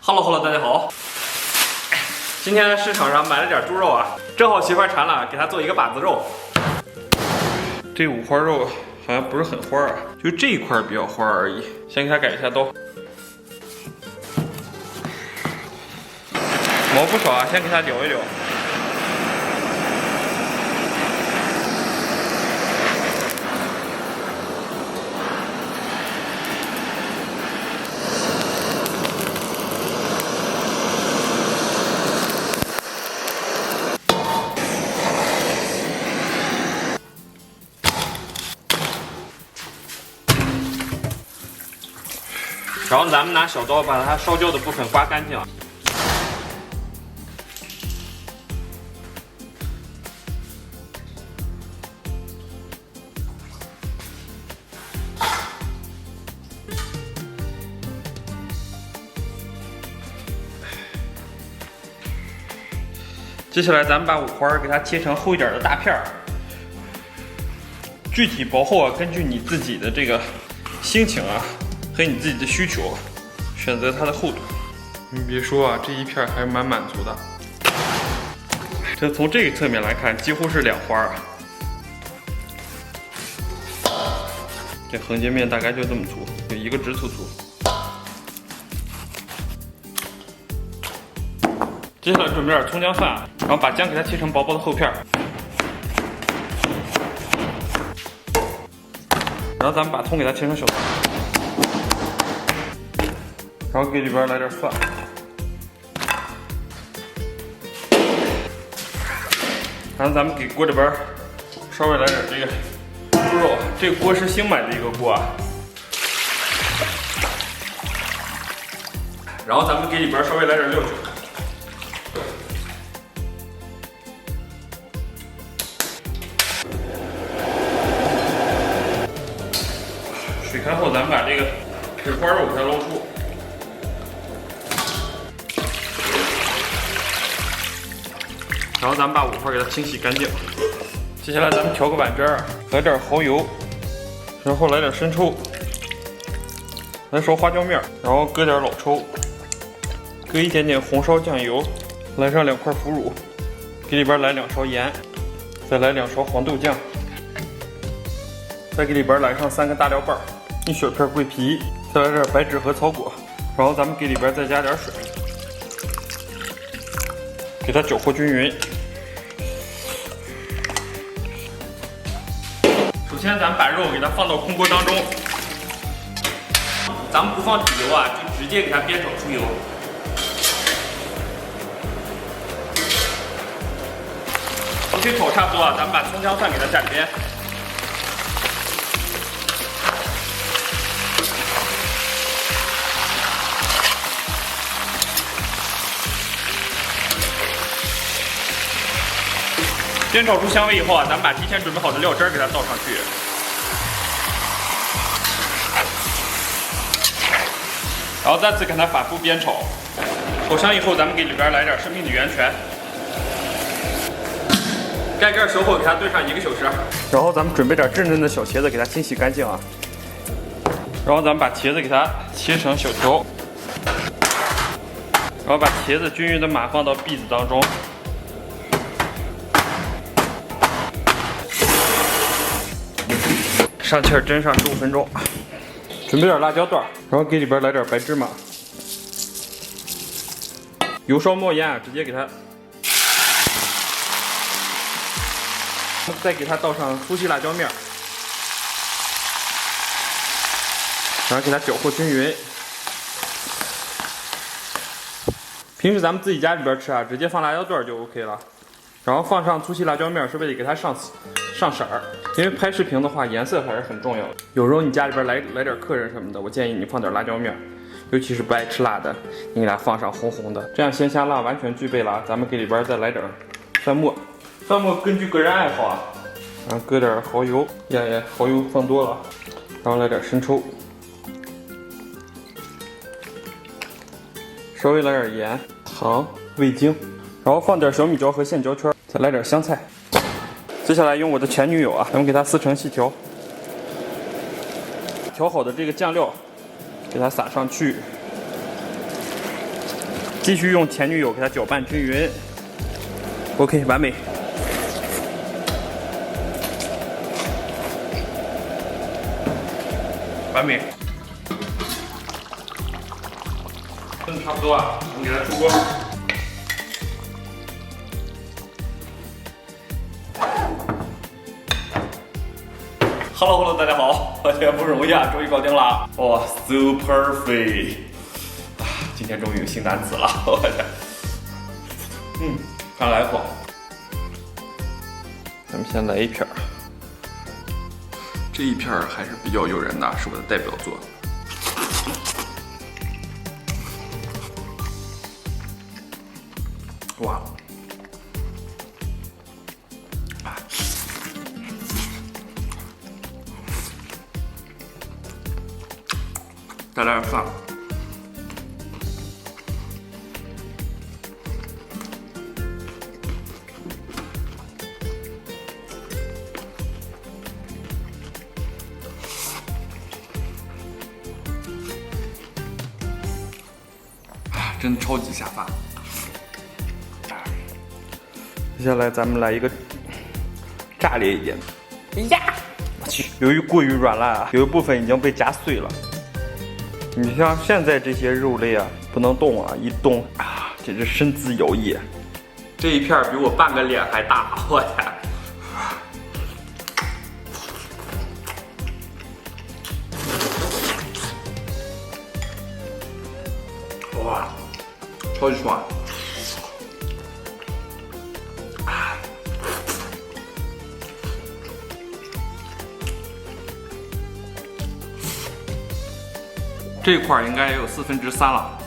Hello， 大家好。今天市场上买了点猪肉啊，正好媳妇馋了，给她做一个把子肉。这五花肉好像不是很花啊，就这一块比较花而已。先给她改一下刀，毛不少啊，先给它燎一燎。 然后咱们拿小刀把它烧焦的部分刮干净。接下来咱们把五花给它切成厚一点的大片儿，具体薄厚啊，根据你自己的这个心情啊。 和你自己的需求，选择它的厚度。你别说啊，这一片还是蛮满足的。这从这个侧面来看，几乎是两花啊。这横截面大概就这么粗，有一个直粗。接下来准备点葱姜蒜，然后把姜给它切成薄薄的厚片。然后咱们把葱给它切成小段。 然后给里边来点蒜，然后咱们给锅里边稍微来点这个猪肉，这个锅是新买的一个锅啊。然后咱们给里边稍微来点料酒，水开后，咱们把这个五花肉给它捞出。 然后咱们把五花给它清洗干净。接下来咱们调个碗汁儿，来点蚝油，然后来点生抽，来勺花椒面，然后搁点老抽，搁一点点红烧酱油，来上2块腐乳，给里边来2勺盐，再来2勺黄豆酱，再给里边来上3个大料瓣，1小片桂皮，再来点白芷和草果，然后咱们给里边再加点水，给它搅和均匀。 首先，咱们把肉给它放到空锅当中，咱们不放底油啊，就直接给它煸炒出油。火腿炒差不多啊，咱们把葱姜蒜给它下里边。煸炒出香味以后啊，咱们把提前准备好的料汁儿给它倒上去，然后再次给它反复煸炒。炒香以后，咱们给里边来点生命的源泉，盖盖收后给它炖上1个小时。然后咱们准备点稚嫩的小茄子，给它清洗干净啊。然后咱们把茄子给它切成小条，然后把茄子均匀的码放到篦子当中。 上气儿蒸上15分钟，准备点辣椒段，然后给里边来点白芝麻，油烧冒烟啊，直接给它，再给它倒上粗细辣椒面，然后给它搅和均匀。平时咱们自己家里边吃啊，直接放辣椒段就 OK 了，然后放上粗细辣椒面是为了给它上色儿。 因为拍视频的话，颜色还是很重要的。有时候你家里边来点客人什么的，我建议你放点辣椒面，尤其是不爱吃辣的，你给它放上红红的，这样鲜香辣完全具备了。咱们给里边再来点蒜末，蒜末根据个人爱好啊，然后搁点蚝油，蚝油放多了，然后来点生抽，稍微来点盐、糖、味精，然后放点小米椒和线椒圈，再来点香菜。 接下来用我的前女友啊，咱们给它撕成细条，调好的这个酱料给它撒上去，继续用前女友给它搅拌均匀。OK， 完美。完美。炖差不多啊，我们给它出锅。Hello， 大家好，今天不容易啊，终于搞定了。哇 ，super perfect！ 今天终于有新单词了，我天。看来口。咱们先来一片儿，这一片儿还是比较诱人的，是我的代表作。哇！再来点饭。真的超级下饭。接下来咱们来一个炸裂一点的。呀！我去，由于过于软烂啊，有一部分已经被夹碎了。你像现在这些肉类啊，不能动啊，一动啊，简直身姿摇曳。这一片比我半个脸还大，我天！哇！超级爽！这块应该也有3/4了。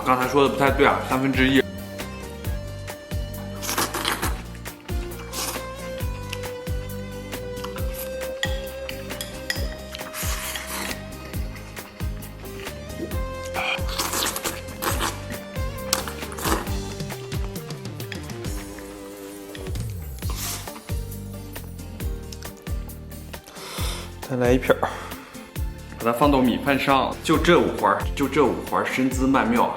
刚才说的不太对啊，1/3。再来一片儿，把它放到米饭上，就这5环，就这5环，身姿曼妙啊！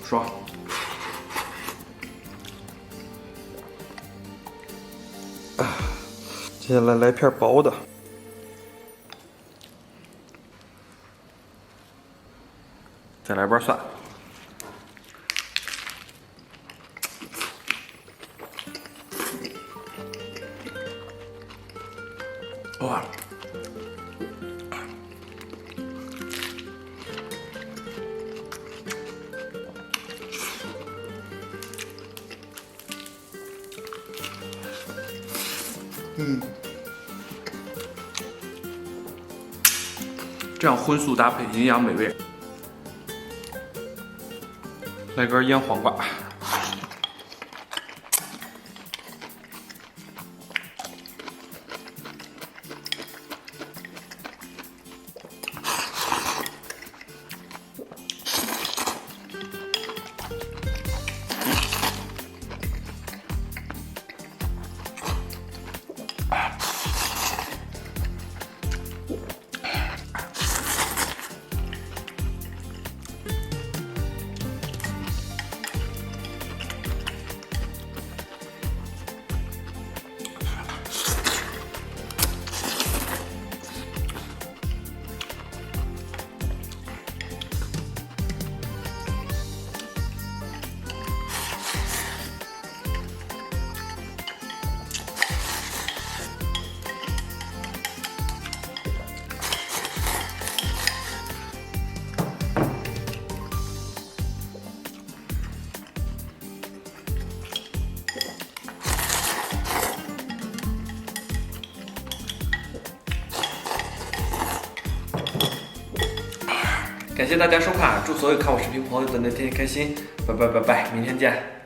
爽！接下来来片薄的，再来瓣蒜。哇！这样荤素搭配，营养美味。来根腌黄瓜。感谢大家收看，祝所有看我视频朋友的能天天开心，拜拜拜拜，明天见。